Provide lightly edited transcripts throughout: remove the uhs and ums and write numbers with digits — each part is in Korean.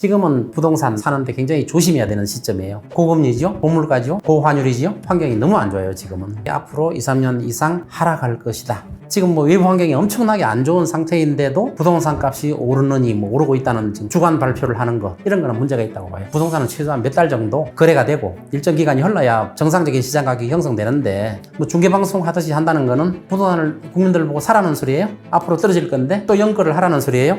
지금은 부동산 사는데 굉장히 조심해야 되는 시점이에요. 고금리죠, 고물가죠, 고환율이죠. 환경이 너무 안 좋아요, 지금은. 앞으로 2, 3년 이상 하락할 것이다. 지금 뭐 외부 환경이 엄청나게 안 좋은 상태인데도 부동산 값이 오르느니 오르고 있다는 지금 주간 발표를 하는 거, 이런 거는 문제가 있다고 봐요. 부동산은 최소한 몇 달 정도 거래가 되고 일정 기간이 흘러야 정상적인 시장 가격이 형성되는데, 뭐 중계방송 하듯이 한다는 거는 부동산을 국민들 보고 사라는 소리예요? 앞으로 떨어질 건데 또 연거를 하라는 소리예요?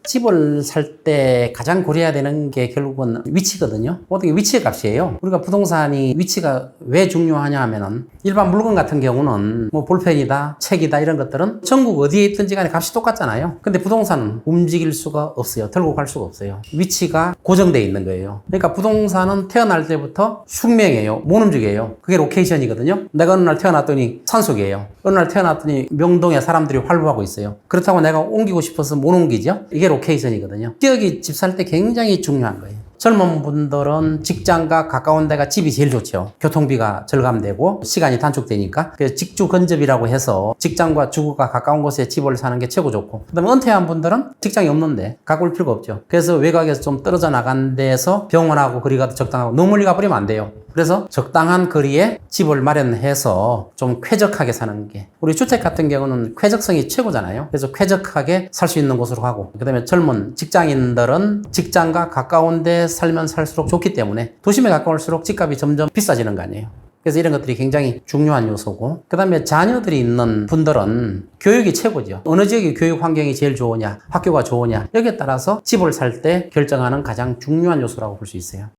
집을 살 때 가장 고려해야 되는 게 결국은 위치거든요. 어떻게 위치의 값이에요. 우리가 부동산이 위치가 왜 중요하냐 하면은, 일반 물건 같은 경우는 뭐 볼펜이다, 책이다 이런 것들은 전국 어디에 있든지 간에 값이 똑같잖아요. 근데 부동산은 움직일 수가 없어요. 들고 갈 수가 없어요. 위치가 고정되어 있는 거예요. 그러니까 부동산은 태어날 때부터 숙명이에요. 못 움직여요. 그게 로케이션이거든요. 내가 어느 날 태어났더니 산속이에요. 어느 날 태어났더니 명동에 사람들이 활보하고 있어요. 그렇다고 내가 옮기고 싶어서 못 옮기죠. 이게 로케이션이거든요. 지역이 집 살 때 굉장히 중요한 거예요. 젊은 분들은 직장과 가까운 데가 집이 제일 좋죠. 교통비가 절감되고 시간이 단축되니까. 그래서 직주 근접이라고 해서 직장과 주거가 가까운 곳에 집을 사는 게 최고 좋고, 그 다음에 은퇴한 분들은 직장이 없는데 갖고 올 필요가 없죠. 그래서 외곽에서 좀 떨어져 나간 데서 병원하고 거리가 적당하고, 너무 멀리 가버리면 안 돼요. 그래서 적당한 거리에 집을 마련해서 좀 쾌적하게 사는 게, 우리 주택 같은 경우는 쾌적성이 최고잖아요. 그래서 쾌적하게 살 수 있는 곳으로 가고, 그 다음에 젊은 직장인들은 직장과 가까운 데 살면 살수록 좋기 때문에 도심에 가까울수록 집값이 점점 비싸지는 거 아니에요. 그래서 이런 것들이 굉장히 중요한 요소고, 그 다음에 자녀들이 있는 분들은 교육이 최고죠. 어느 지역의 교육 환경이 제일 좋으냐, 학교가 좋으냐, 여기에 따라서 집을 살 때 결정하는 가장 중요한 요소라고 볼 수 있어요.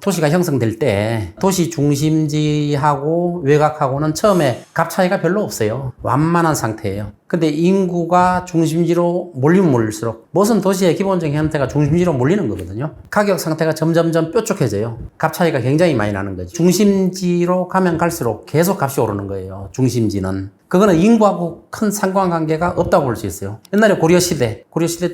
도시가 형성될 때 도시 중심지하고 외곽하고는 처음에 값 차이가 별로 없어요. 완만한 상태예요. 근데 인구가 중심지로 몰리면 몰릴수록, 무슨 도시의 기본적인 형태가 중심지로 몰리는 거거든요. 가격 상태가 점점점 뾰족해져요. 값 차이가 굉장히 많이 나는 거죠. 중심지로 가면 갈수록 계속 값이 오르는 거예요. 중심지는. 그거는 인구하고 큰 상관관계가 없다고 볼 수 있어요. 옛날에 고려시대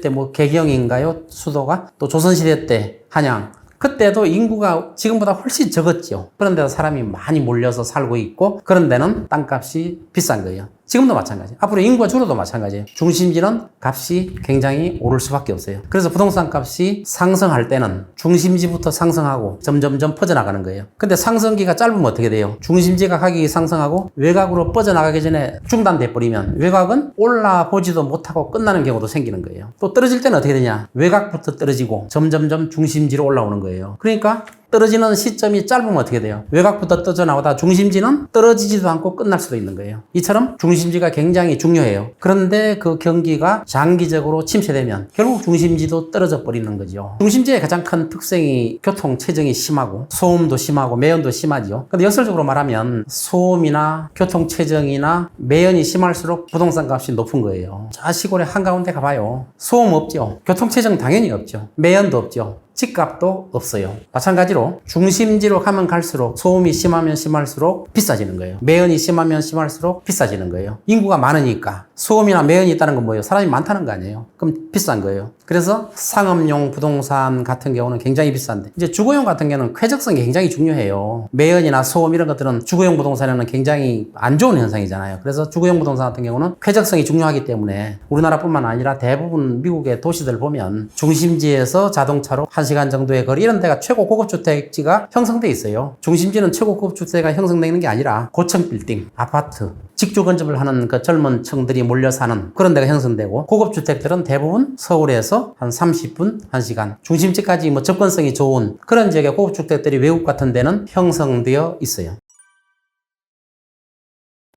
때 뭐 개경인가요? 수도가? 또 조선시대 때 한양. 그때도 인구가 지금보다 훨씬 적었죠. 그런데도 사람이 많이 몰려서 살고 있고, 그런 데는 땅값이 비싼 거예요. 지금도 마찬가지예요. 앞으로 인구가 줄어도 마찬가지예요. 중심지는 값이 굉장히 오를 수밖에 없어요. 그래서 부동산 값이 상승할 때는 중심지부터 상승하고 점점점 퍼져나가는 거예요. 근데 상승기가 짧으면 어떻게 돼요? 중심지가 가격이 상승하고 외곽으로 뻗어나가기 전에 중단돼 버리면 외곽은 올라보지도 못하고 끝나는 경우도 생기는 거예요. 또 떨어질 때는 어떻게 되냐? 외곽부터 떨어지고 점점점 중심지로 올라오는 거예요. 그러니까 떨어지는 시점이 짧으면 어떻게 돼요? 외곽부터 떠져나오다 중심지는 떨어지지도 않고 끝날 수도 있는 거예요. 이처럼 중심지가 굉장히 중요해요. 그런데 그 경기가 장기적으로 침체되면 결국 중심지도 떨어져 버리는 거죠. 중심지의 가장 큰 특성이 교통 체증이 심하고 소음도 심하고 매연도 심하죠. 근데 역설적으로 말하면 소음이나 교통 체증이나 매연이 심할수록 부동산 값이 높은 거예요. 자, 시골의 한가운데 가봐요. 소음 없죠. 교통 체증 당연히 없죠. 매연도 없죠. 집값도 없어요. 마찬가지로 중심지로 가면 갈수록 소음이 심하면 심할수록 비싸지는 거예요. 매연이 심하면 심할수록 비싸지는 거예요. 인구가 많으니까 소음이나 매연이 있다는 건 뭐예요? 사람이 많다는 거 아니에요? 그럼 비싼 거예요. 그래서 상업용 부동산 같은 경우는 굉장히 비싼데, 이제 주거용 같은 경우는 쾌적성이 굉장히 중요해요. 매연이나 소음 이런 것들은 주거용 부동산에는 굉장히 안 좋은 현상이잖아요. 그래서 주거용 부동산 같은 경우는 쾌적성이 중요하기 때문에 우리나라뿐만 아니라 대부분 미국의 도시들 보면 중심지에서 자동차로 1시간 정도의 거리, 이런 데가 최고 고급 주택지가 형성돼 있어요. 중심지는 최고 고급 주택지가 형성되는 게 아니라 고층 빌딩, 아파트, 직주 건접을 하는 그 젊은 층들이 몰려 사는 그런 데가 형성되고, 고급 주택들은 대부분 서울에서 한 30분, 1시간, 중심지까지 뭐 접근성이 좋은 그런 지역의 고급 주택들이 외국 같은 데는 형성되어 있어요.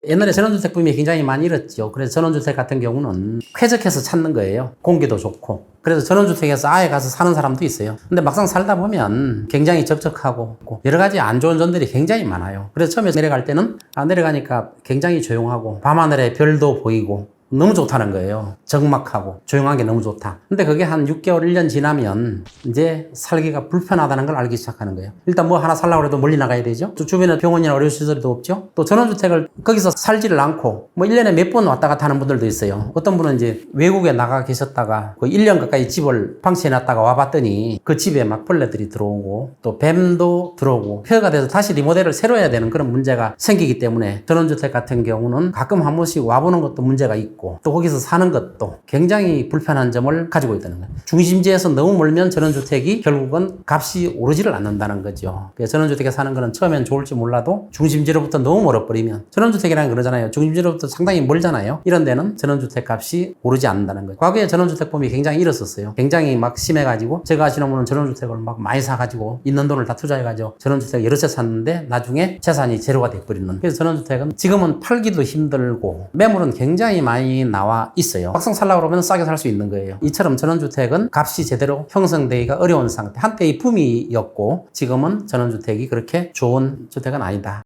옛날에 전원주택 붐이 굉장히 많이 일었죠. 그래서 전원주택 같은 경우는 쾌적해서 찾는 거예요. 공기도 좋고. 그래서 전원주택에서 아예 가서 사는 사람도 있어요. 근데 막상 살다 보면 굉장히 적적하고 여러 가지 안 좋은 점들이 굉장히 많아요. 그래서 처음에 내려갈 때는 내려가니까 굉장히 조용하고 밤하늘에 별도 보이고 너무 좋다는 거예요. 적막하고 조용한 게 너무 좋다. 근데 그게 한 6개월, 1년 지나면 이제 살기가 불편하다는 걸 알기 시작하는 거예요. 일단 뭐 하나 살려고 해도 멀리 나가야 되죠. 또 주변에 병원이나 의료시설도 없죠. 또 전원주택을 거기서 살지를 않고 뭐 1년에 몇 번 왔다 갔다 하는 분들도 있어요. 어떤 분은 이제 외국에 나가 계셨다가 그 1년 가까이 집을 방치해놨다가 와봤더니 그 집에 막 벌레들이 들어오고 또 뱀도 들어오고 폐허가 돼서 다시 리모델을 새로 해야 되는 그런 문제가 생기기 때문에 전원주택 같은 경우는 가끔 한 번씩 와보는 것도 문제가 있고 또 거기서 사는 것도 굉장히 불편한 점을 가지고 있다는 거예요. 중심지에서 너무 멀면 전원주택이 결국은 값이 오르지를 않는다는 거죠. 그래서 전원주택에 사는 거는 처음엔 좋을지 몰라도 중심지로부터 너무 멀어버리면 전원주택이라는 그러잖아요. 중심지로부터 상당히 멀잖아요. 이런 데는 전원주택 값이 오르지 않는다는 거예요. 과거에 전원주택 붐이 굉장히 일었었어요. 굉장히 막 심해가지고 제가 아시는 분은 전원주택을 막 많이 사가지고 있는 돈을 다 투자해가지고 전원주택 여러 채 샀는데 나중에 재산이 제로가 돼버리는. 그래서 전원주택은 지금은 팔기도 힘들고 매물은 굉장히 많이 나와 있어요. 막상 살려고 그러면 싸게 살 수 있는 거예요. 이처럼 전원주택은 값이 제대로 형성되기가 어려운 상태. 한때의 붐이었고 지금은 전원주택이 그렇게 좋은 주택은 아니다.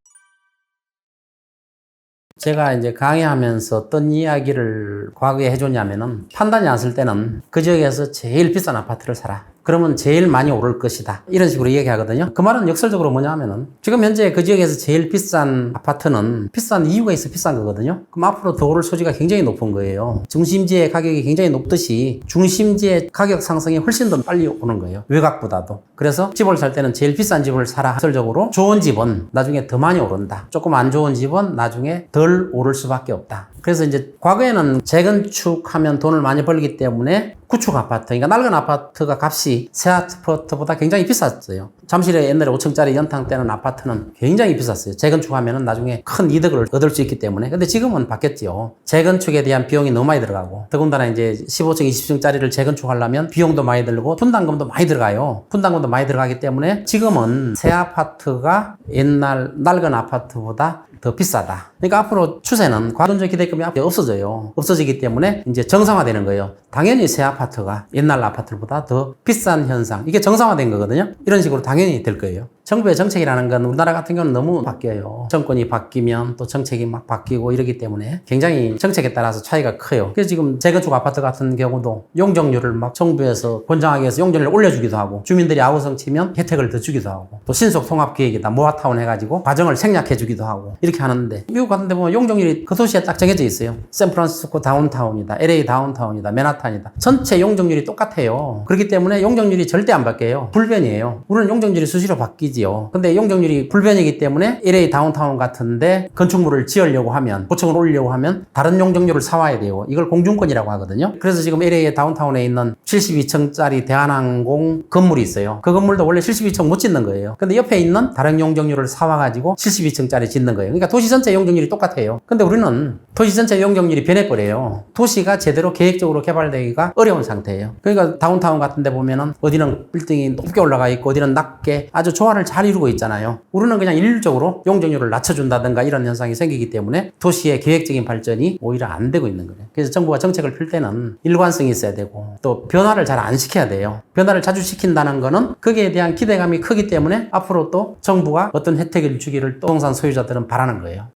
제가 이제 강의하면서 어떤 이야기를 과거에 해줬냐면은 판단이 안 쓸 때는 그 지역에서 제일 비싼 아파트를 사라. 그러면 제일 많이 오를 것이다. 이런 식으로 얘기하거든요. 그 말은 역설적으로 뭐냐 하면은 지금 현재 그 지역에서 제일 비싼 아파트는 비싼 이유가 있어 비싼 거거든요. 그럼 앞으로 더 오를 소지가 굉장히 높은 거예요. 중심지의 가격이 굉장히 높듯이 중심지의 가격 상승이 훨씬 더 빨리 오는 거예요. 외곽보다도. 그래서 집을 살 때는 제일 비싼 집을 사라. 역설적으로 좋은 집은 나중에 더 많이 오른다. 조금 안 좋은 집은 나중에 덜 오를 수밖에 없다. 그래서 이제 과거에는 재건축하면 돈을 많이 벌기 때문에 구축 아파트, 그러니까 낡은 아파트가 값이 새 아파트보다 굉장히 비쌌어요. 잠실에 옛날에 5층짜리 연탕 때는 아파트는 굉장히 비쌌어요. 재건축하면 나중에 큰 이득을 얻을 수 있기 때문에. 근데 지금은 바뀌었죠. 재건축에 대한 비용이 너무 많이 들어가고 더군다나 이제 15층, 20층짜리를 재건축하려면 비용도 많이 들고 분담금도 많이 들어가요. 분담금도 많이 들어가기 때문에 지금은 새 아파트가 옛날 낡은 아파트보다 더 비싸다. 그러니까 앞으로 추세는 과도적 기대금이 앞에 없어져요. 없어지기 때문에 이제 정상화되는 거예요. 당연히 새 아파트가 옛날 아파트보다 더 비싼 현상. 이게 정상화된 거거든요. 이런 식으로 당연히 될 거예요. 정부의 정책이라는 건 우리나라 같은 경우는 너무 바뀌어요. 정권이 바뀌면 또 정책이 막 바뀌고 이러기 때문에 굉장히 정책에 따라서 차이가 커요. 그래서 지금 재건축 아파트 같은 경우도 용적률을 막 정부에서 권장하기 위해서 용적률을 올려주기도 하고 주민들이 아우성 치면 혜택을 더 주기도 하고 또 신속통합기획이다 모아타운 해가지고 과정을 생략해 주기도 하고 이렇게 하는데 미국 같은 데 보면 용적률이 그 도시에 딱 정해져 있어요. 샌프란시스코 다운타운이다, LA 다운타운이다, 맨하탄이다. 전체 용적률이 똑같아요. 그렇기 때문에 용적률이 절대 안 바뀌어요. 불변이에요. 우리는 용적률이 수시로 바뀌지요. 근데 용적률이 불변이기 때문에 LA 다운타운 같은데 건축물을 지으려고 하면 고층을 올리려고 하면 다른 용적률을 사와야 돼요. 이걸 공중권이라고 하거든요. 그래서 지금 LA 다운타운에 있는 72층짜리 대한항공 건물이 있어요. 그 건물도 원래 72층 못 짓는 거예요. 근데 옆에 있는 다른 용적률을 사와가지고 72층짜리 짓는 거예요. 그러니까 도시 전체 용적률이 똑같아요. 근데 우리는 도시 전체 용적률이 변해버려요. 도시가 제대로 계획적으로 개발되기가 어려운 상태예요. 그러니까 다운타운 같은 데 보면은 어디는 빌딩이 높게 올라가 있고 어디는 낮게 아주 조화를 잘 이루고 있잖아요. 우리는 그냥 일률적으로 용적률을 낮춰준다든가 이런 현상이 생기기 때문에 도시의 계획적인 발전이 오히려 안 되고 있는 거예요. 그래서 정부가 정책을 펼 때는 일관성이 있어야 되고 또 변화를 잘 안 시켜야 돼요. 변화를 자주 시킨다는 거는 거기에 대한 기대감이 크기 때문에 앞으로 또 정부가 어떤 혜택을 주기를 또 부동산 소유자들은 바라는 거예요.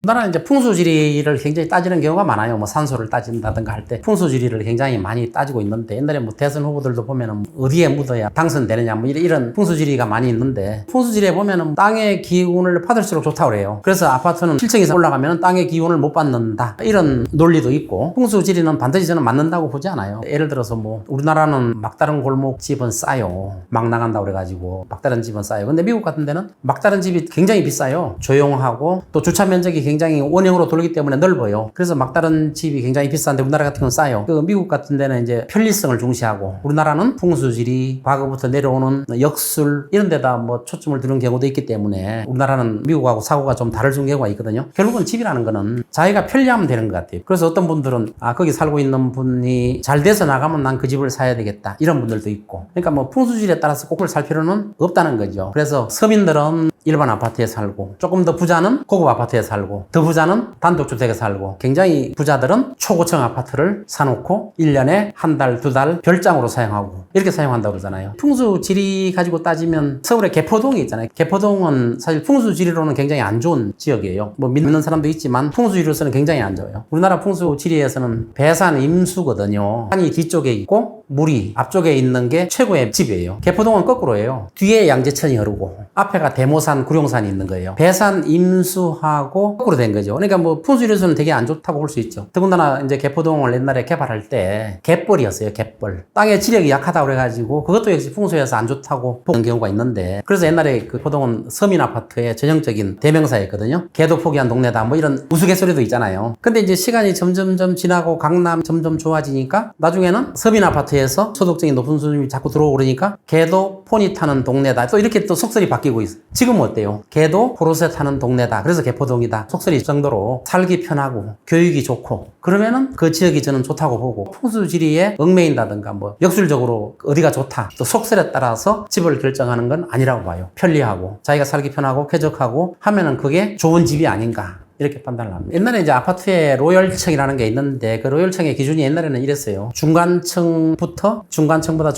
우리나라는 이제 풍수지리를 굉장히 따지는 경우가 많아요. 뭐 산소를 따진다든가 할 때 풍수지리를 굉장히 많이 따지고 있는데 옛날에 뭐 대선 후보들도 보면은 어디에 묻어야 당선되느냐 뭐 이런 풍수지리가 많이 있는데 풍수지리에 보면은 땅의 기운을 받을수록 좋다고 그래요. 그래서 아파트는 7층에서 올라가면 땅의 기운을 못 받는다 이런 논리도 있고 풍수지리는 반드시 저는 맞는다고 보지 않아요. 예를 들어서 뭐 우리나라는 막다른 골목 집은 싸요. 막 나간다고 그래가지고 막다른 집은 싸요. 근데 미국 같은 데는 막다른 집이 굉장히 비싸요. 조용하고 또 주차 면적이 굉장히 원형으로 돌기 때문에 넓어요. 그래서 막다른 집이 굉장히 비싼데 우리나라 같은 경우는 싸요. 그 미국 같은 데는 이제 편리성을 중시하고 우리나라는 풍수지리, 과거부터 내려오는 역술 이런 데다 뭐 초점을 두는 경우도 있기 때문에 우리나라는 미국하고 사고가 좀 다를 경우가 있거든요. 결국은 집이라는 거는 자기가 편리하면 되는 것 같아요. 그래서 어떤 분들은 거기 살고 있는 분이 잘 돼서 나가면 난 그 집을 사야 되겠다 이런 분들도 있고 그러니까 뭐 풍수지리에 따라서 꼭 그걸 살 필요는 없다는 거죠. 그래서 서민들은 일반 아파트에 살고 조금 더 부자는 고급 아파트에 살고 살고, 더 부자는 단독주택에 살고, 굉장히 부자들은 초고층 아파트를 사놓고 1년에 한 달, 두 달 별장으로 사용하고 이렇게 사용한다고 그러잖아요. 풍수지리 가지고 따지면 서울에 개포동이 있잖아요. 개포동은 사실 풍수지리로는 굉장히 안 좋은 지역이에요. 뭐 믿는 사람도 있지만 풍수지리로서는 굉장히 안 좋아요. 우리나라 풍수지리에서는 배산 임수거든요. 산이 뒤쪽에 있고 물이 앞쪽에 있는 게 최고의 집이에요. 개포동은 거꾸로예요. 뒤에 양재천이 흐르고 앞에가 대모산, 구룡산이 있는 거예요. 배산 임수하고 거꾸로 된 거죠. 그러니까 뭐 풍수지리로서는 되게 안 좋다고 볼 수 있죠. 더군다나 이제 개포동을 옛날에 개발할 때 갯벌이었어요. 갯벌. 땅의 지력이 약하다고 그래가지고 그것도 역시 풍수에서 안 좋다고 보는 경우가 있는데, 그래서 옛날에 그 포동은 서민 아파트의 전형적인 대명사였거든요. 개도 포기한 동네다 뭐 이런 우스갯소리도 있잖아요. 근데 이제 시간이 점점점 지나고 강남 점점 좋아지니까 나중에는 서민 아파트에서 소득적인 높은 수준이 자꾸 들어오고 그러니까 개도 포니 타는 동네다. 또 이렇게 또 속설이 바뀌고 있어요. 지금은 어때요? 개도 포로세 타는 동네다. 그래서 개포동이다. 속설이 정도로 살기 편하고 교육이 좋고 그러면은 그 지역이 저는 좋다고 보고, 풍수지리에 얽매인다든가 뭐 역술적으로 어디가 좋다 또 속설에 따라서 집을 결정하는 건 아니라고 봐요. 편리하고 자기가 살기 편하고 쾌적하고 하면은 그게 좋은 집이 아닌가 이렇게 판단을 합니다. 옛날에 이제 아파트에 로열층이라는 게 있는데 그 로열층의 기준이 옛날에는 이랬어요. 중간층보다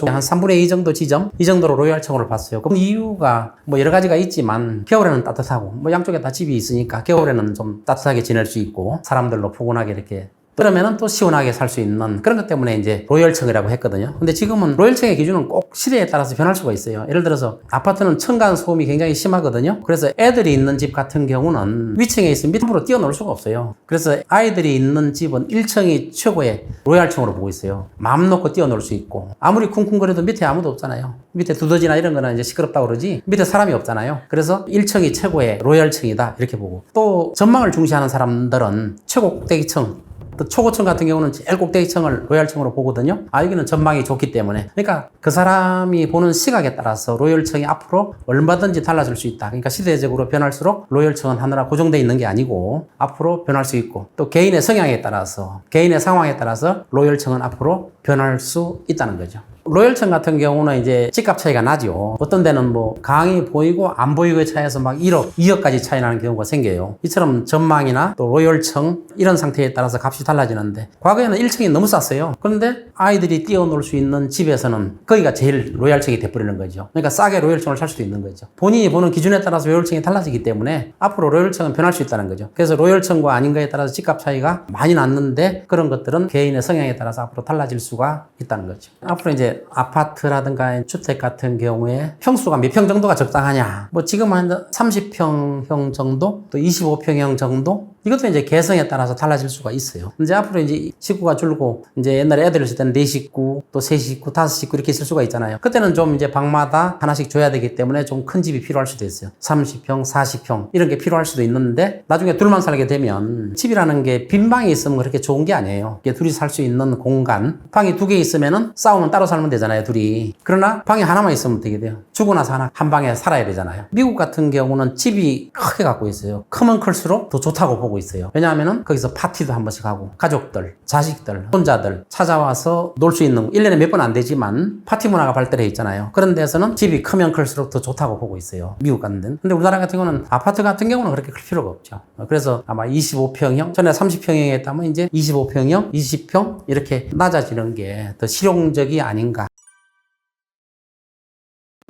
한 3분의 2 정도 지점, 이 정도로 로열층으로 봤어요. 그럼 이유가 뭐 여러 가지가 있지만 겨울에는 따뜻하고 뭐 양쪽에 다 집이 있으니까 겨울에는 좀 따뜻하게 지낼 수 있고 사람들로 포근하게 이렇게 그러면은 또 시원하게 살 수 있는 그런 것 때문에 이제 로열층이라고 했거든요. 근데 지금은 로열층의 기준은 꼭 시대에 따라서 변할 수가 있어요. 예를 들어서 아파트는 층간 소음이 굉장히 심하거든요. 그래서 애들이 있는 집 같은 경우는 위층에 있으면 밑으로 뛰어놀 수가 없어요. 그래서 아이들이 있는 집은 1층이 최고의 로열층으로 보고 있어요. 마음 놓고 뛰어놀 수 있고, 아무리 쿵쿵거려도 밑에 아무도 없잖아요. 밑에 두더지나 이런 거는 이제 시끄럽다고 그러지 밑에 사람이 없잖아요. 그래서 1층이 최고의 로열층이다 이렇게 보고, 또 전망을 중시하는 사람들은 최고 꼭대기층, 또 초고층 같은 경우는 제일 꼭대기층을 로열층으로 보거든요. 여기는 전망이 좋기 때문에. 그러니까 그 사람이 보는 시각에 따라서 로열층이 앞으로 얼마든지 달라질 수 있다. 그러니까 시대적으로 변할수록 로열층은 하나라 고정되어 있는 게 아니고 앞으로 변할 수 있고, 또 개인의 성향에 따라서 개인의 상황에 따라서 로열층은 앞으로 변할 수 있다는 거죠. 로열층 같은 경우는 이제 집값 차이가 나죠. 어떤 데는 뭐 강이 보이고 안 보이고의 차이에서 막 1억, 2억까지 차이 나는 경우가 생겨요. 이처럼 전망이나 또 로열층 이런 상태에 따라서 값이 달라지는데, 과거에는 1층이 너무 쌌어요. 그런데 아이들이 뛰어놀 수 있는 집에서는 거기가 제일 로열층이 돼버리는 거죠. 그러니까 싸게 로열층을 살 수도 있는 거죠. 본인이 보는 기준에 따라서 로열층이 달라지기 때문에 앞으로 로열층은 변할 수 있다는 거죠. 그래서 로열층과 아닌가에 따라서 집값 차이가 많이 났는데, 그런 것들은 개인의 성향에 따라서 앞으로 달라질 수가 있다는 거죠. 앞으로 이제 아파트라든가 주택 같은 경우에 평수가 몇 평 정도가 적당하냐, 뭐 지금 한 30평형 정도, 또 25평형 정도, 이것도 이제 개성에 따라서 달라질 수가 있어요. 이제 앞으로 이제 식구가 줄고, 이제 옛날에 애들 있을 때는 4식구, 또 3식구, 5식구 이렇게 있을 수가 있잖아요. 그때는 좀 이제 방마다 하나씩 줘야 되기 때문에 좀 큰 집이 필요할 수도 있어요. 30평, 40평 이런 게 필요할 수도 있는데, 나중에 둘만 살게 되면 집이라는 게 빈 방이 있으면 그렇게 좋은 게 아니에요. 이게 둘이 살 수 있는 공간, 방이 2개 있으면은 싸우면 따로 살면 되잖아요, 둘이. 그러나 방이 하나만 있으면 되게 돼요. 죽고 나서 한 방에 살아야 되잖아요. 미국 같은 경우는 집이 크게 갖고 있어요. 크면 클수록 더 좋다고 보고 있어요. 왜냐하면은 거기서 파티도 한 번씩 하고, 가족들, 자식들, 손자들 찾아와서 놀 수 있는, 1년에 몇 번 안 되지만 파티 문화가 발달해 있잖아요. 그런 데서는 집이 크면 클수록 더 좋다고 보고 있어요, 미국 같은 데는. 근데 우리나라 같은 경우는 아파트 같은 경우는 그렇게 클 필요가 없죠. 그래서 아마 25평형, 전에 30평형에 했다면 이제 25평형, 20평 이렇게 낮아지는 게 더 실용적이 아닌가.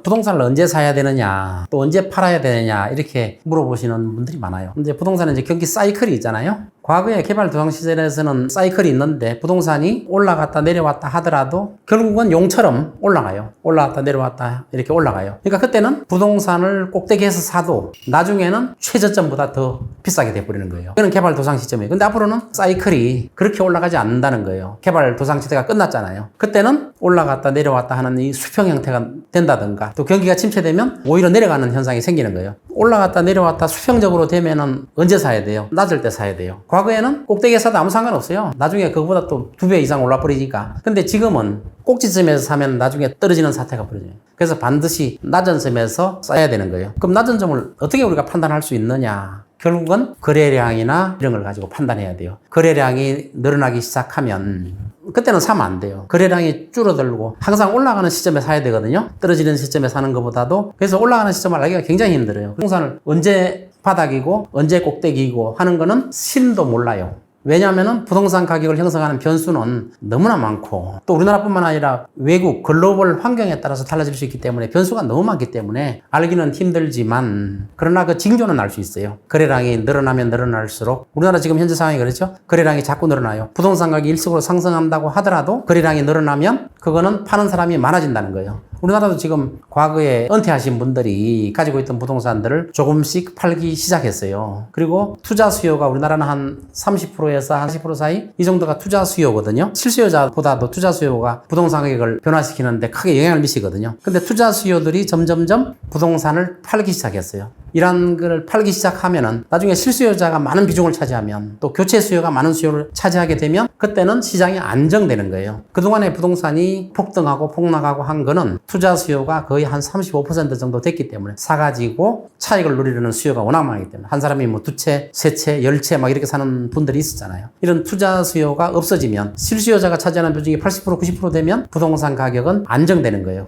부동산을 언제 사야 되느냐, 또 언제 팔아야 되느냐 이렇게 물어보시는 분들이 많아요. 이제 부동산은 이제 경기 사이클이 있잖아요. 과거에 개발 도상 시절에서는 사이클이 있는데 부동산이 올라갔다 내려왔다 하더라도 결국은 용처럼 올라가요. 올라갔다 내려왔다 이렇게 올라가요. 그러니까 그때는 부동산을 꼭대기에서 사도 나중에는 최저점보다 더 비싸게 돼버리는 거예요. 이거는 개발 도상 시점이에요. 근데 앞으로는 사이클이 그렇게 올라가지 않는다는 거예요. 개발 도상 시대가 끝났잖아요. 그때는 올라갔다 내려왔다 하는 이 수평 형태가 된다든가, 또 경기가 침체되면 오히려 내려가는 현상이 생기는 거예요. 올라갔다 내려왔다 수평적으로 되면은 언제 사야 돼요? 낮을 때 사야 돼요. 과거에는 꼭대기에 사도 아무 상관없어요. 나중에 그거보다 또 2배 이상 올라버리니까. 근데 지금은 꼭지점에서 사면 나중에 떨어지는 사태가 벌어져요. 그래서 반드시 낮은 점에서 사야 되는 거예요. 그럼 낮은 점을 어떻게 우리가 판단할 수 있느냐? 결국은 거래량이나 이런 걸 가지고 판단해야 돼요. 거래량이 늘어나기 시작하면 그때는 사면 안 돼요. 거래량이 줄어들고 항상 올라가는 시점에 사야 되거든요. 떨어지는 시점에 사는 것보다도. 그래서 올라가는 시점을 알기가 굉장히 힘들어요. 부동산을 언제 바닥이고 언제 꼭대기이고 하는 거는 신도 몰라요. 왜냐하면 부동산 가격을 형성하는 변수는 너무나 많고 또 우리나라뿐만 아니라 외국 글로벌 환경에 따라서 달라질 수 있기 때문에 변수가 너무 많기 때문에 알기는 힘들지만 그러나 그 징조는 알 수 있어요. 거래량이 늘어나면 늘어날수록 우리나라 지금 현재 상황이 그렇죠. 거래량이 자꾸 늘어나요. 부동산 가격이 일시적으로 상승한다고 하더라도 거래량이 늘어나면 그거는 파는 사람이 많아진다는 거예요. 우리나라도 지금 과거에 은퇴하신 분들이 가지고 있던 부동산들을 조금씩 팔기 시작했어요. 그리고 투자 수요가 우리나라는 한 30%에서 한 40% 사이 이 정도가 투자 수요거든요. 실수요자보다도 투자 수요가 부동산 가격을 변화시키는데 크게 영향을 미치거든요. 근데 투자 수요들이 점점점 부동산을 팔기 시작했어요. 이런 걸 팔기 시작하면은 나중에 실수요자가 많은 비중을 차지하면 또 교체 수요가 많은 수요를 차지하게 되면 그때는 시장이 안정되는 거예요. 그동안에 부동산이 폭등하고 폭락하고 한 거는 투자 수요가 거의 한 35% 정도 됐기 때문에 사가지고 차익을 누리려는 수요가 워낙 많기 때문에 한 사람이 뭐 2채, 3채, 10채 막 이렇게 사는 분들이 있었잖아요. 이런 투자 수요가 없어지면 실수요자가 차지하는 비중이 80%, 90% 되면 부동산 가격은 안정되는 거예요.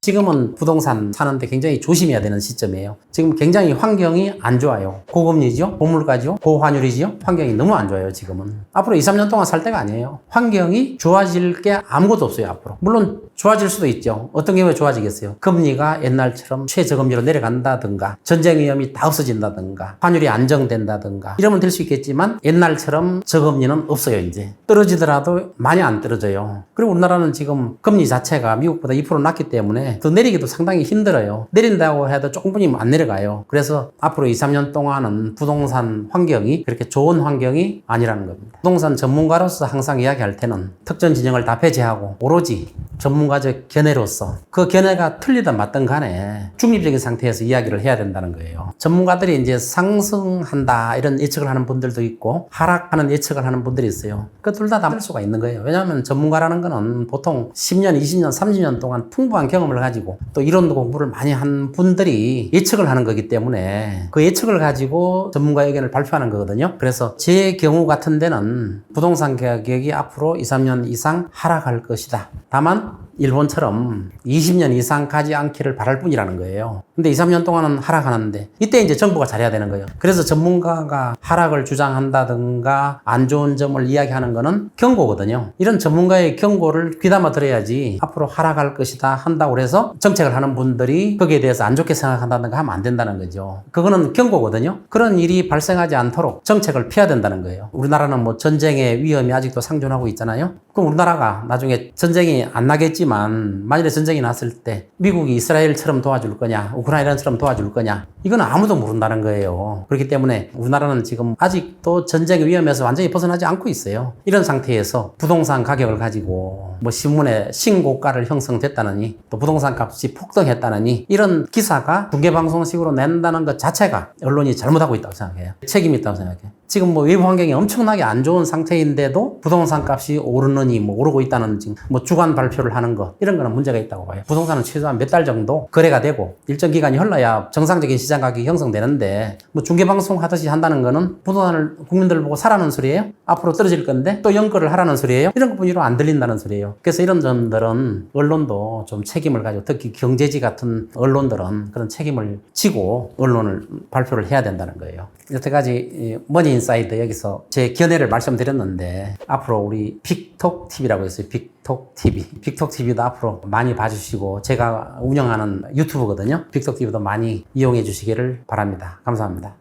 지금은 부동산 사는데 굉장히 조심해야 되는 시점이에요. 지금 굉장히 환경이 안 좋아요. 고금리죠, 고물가죠, 고환율이죠. 환경이 너무 안 좋아요, 지금은. 앞으로 2, 3년 동안 살 때가 아니에요. 환경이 좋아질 게 아무것도 없어요, 앞으로. 물론 좋아질 수도 있죠. 어떤 경우에 좋아지겠어요? 금리가 옛날처럼 최저금리로 내려간다든가 전쟁 위험이 다 없어진다든가 환율이 안정된다든가 이러면 될 수 있겠지만 옛날처럼 저금리는 없어요, 이제. 떨어지더라도 많이 안 떨어져요. 그리고 우리나라는 지금 금리 자체가 미국보다 2% 낮기 때문에 더 내리기도 상당히 힘들어요. 내린다고 해도 조금뿐이면 안 내려가요. 그래서 앞으로 2, 3년 동안은 부동산 환경이 그렇게 좋은 환경이 아니라는 겁니다. 부동산 전문가로서 항상 이야기할 때는 특정 진영을 다 배제하고 오로지 전문가적 견해로서 그 견해가 틀리든 맞든 간에 중립적인 상태에서 이야기를 해야 된다는 거예요. 전문가들이 이제 상승한다 이런 예측을 하는 분들도 있고 하락하는 예측을 하는 분들이 있어요. 그 둘 다 맞을 수가 있는 거예요. 왜냐하면 전문가라는 거는 보통 10년, 20년, 30년 동안 풍부한 경험을 가지고 또 이론 공부를 많이 한 분들이 예측을 하는 거기 때문에 그 예측을 가지고 전문가 의견을 발표하는 거거든요. 그래서 제 경우 같은 데는 부동산 가격이 앞으로 2, 3년 이상 하락할 것이다. 다만 일본처럼 20년 이상 가지 않기를 바랄 뿐이라는 거예요. 근데 2, 3년 동안은 하락하는데 이때 이제 정부가 잘해야 되는 거예요. 그래서 전문가가 하락을 주장한다든가 안 좋은 점을 이야기하는 거는 경고거든요. 이런 전문가의 경고를 귀담아 들어야지 앞으로 하락할 것이다 한다고 해서 정책을 하는 분들이 거기에 대해서 안 좋게 생각한다든가 하면 안 된다는 거죠. 그거는 경고거든요. 그런 일이 발생하지 않도록 정책을 펴야 된다는 거예요. 우리나라는 뭐 전쟁의 위험이 아직도 상존하고 있잖아요. 그럼 우리나라가 나중에 전쟁이 안 나겠지만 만일에 전쟁이 났을 때 미국이 이스라엘처럼 도와줄 거냐 우크라이나처럼 도와줄 거냐 이건 아무도 모른다는 거예요. 그렇기 때문에 우리나라는 지금 아직도 전쟁의 위험에서 완전히 벗어나지 않고 있어요. 이런 상태에서 부동산 가격을 가지고 뭐 신문에 신고가를 형성됐다느니 또 부동산 값이 폭등했다느니 이런 기사가 중계방송식으로 낸다는 것 자체가 언론이 잘못하고 있다고 생각해요. 책임이 있다고 생각해요. 지금 뭐 외부 환경이 엄청나게 안 좋은 상태인데도 부동산 값이 오르느니 뭐 오르고 있다는 뭐 주간 발표를 하는 거 이런 거는 문제가 있다고 봐요. 부동산은 최소한 몇 달 정도 거래가 되고 일정 기간이 흘러야 정상적인 시장 가격이 형성되는데 뭐 중계방송 하듯이 한다는 거는 부동산을 국민들 보고 사라는 소리예요? 앞으로 떨어질 건데 또 연거를 하라는 소리예요? 이런 것뿐이로 안 들린다는 소리예요. 그래서 이런 점들은 언론도 좀 책임을 가지고 특히 경제지 같은 언론들은 그런 책임을 지고 언론을 발표를 해야 된다는 거예요. 여태까지 머니인사이드 여기서 제 견해를 말씀드렸는데 앞으로 우리 빅톡TV라고 했어요. 빅톡TV. 빅톡TV도 앞으로 많이 봐주시고 제가 운영하는 유튜브거든요. 빅톡TV도 많이 이용해 주시기를 바랍니다. 감사합니다.